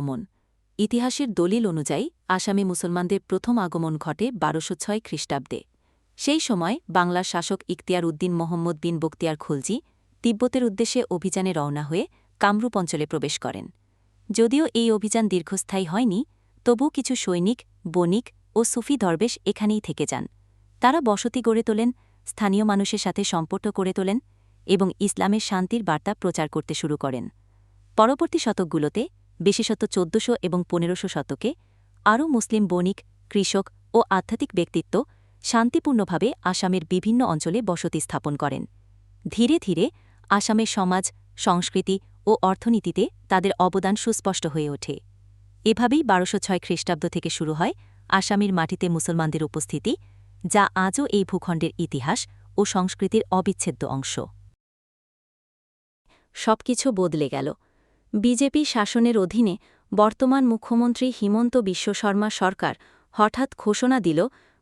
আগমন। ইতিহাসের দলিল অনুযায়ী আসামে মুসলমানদের প্রথম আগমন ঘটে ১২০৬ খ্রিস্টাব্দে। সেই সময় বাংলার শাসক ইখতিয়ার উদ্দিন মোহাম্মদ বিন বখতিয়ার খুলজি তিব্বতের উদ্দেশ্যে অভিযানে রওনা হয়ে কামরূপ অঞ্চলে প্রবেশ করেন। যদিও এই অভিযান দীর্ঘস্থায়ী হয়নি, তবু কিছু সৈনিক, বণিক ও সুফি দরবেশ এখানেই থেকে যান। তারা বসতি গড়ে তোলেন, স্থানীয় মানুষের সাথে সম্পর্ক গড়ে তোলেন এবং ইসলামের শান্তির বার্তা প্রচার করতে শুরু করেন। পরবর্তী শতকগুলোতে, বিশেষত ১৪০০ এবং ১৫০০ শতকে, আরও মুসলিম বণিক, কৃষক ও আধ্যাত্মিক ব্যক্তিত্ব শান্তিপূর্ণভাবে আসামের বিভিন্ন অঞ্চলে বসতি স্থাপন করেন। ধীরে ধীরে আসামের সমাজ, সংস্কৃতি ও অর্থনীতিতে তাদের অবদান সুস্পষ্ট হয়ে ওঠে। এভাবেই ১২০৬ খ্রিস্টাব্দ থেকে শুরু হয় আসামের মাটিতে মুসলমানদের উপস্থিতি, যা আজও এই ভূখণ্ডের ইতিহাস ও সংস্কৃতির অবিচ্ছেদ্য অংশ। সবকিছু বদলে গেল। বিজেপি শাসনের অধীনে বর্তমান মুখ্যমন্ত্রী হিমন্ত বিশ্ব শর্মা সরকার হঠাৎ ঘোষণা দিল,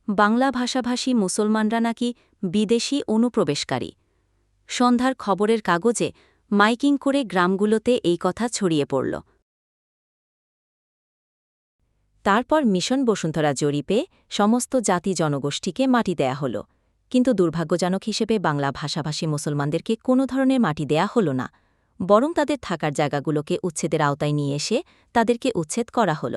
বাংলা ভাষাভাষী মুসলমানরা নাকি বিদেশি অনুপ্রবেশকারী। সন্ধ্যার খবরের কাগজে মাইকিং করে গ্রামগুলোতে এই কথা ছড়িয়ে পড়ল। তারপর মিশন বসুন্ধরা জরিপে সমস্ত জাতি জনগোষ্ঠীকে মাটি দেয়া হল, কিন্তু দুর্ভাগ্যজনক হিসেবে বাংলা ভাষাভাষী মুসলমানদেরকে কোনো ধরনের মাটি দেয়া হল না, বরং তাদের থাকার জায়গাগুলোকে উচ্ছেদের আওতায় নিয়ে এসে তাদেরকে উচ্ছেদ করা হল।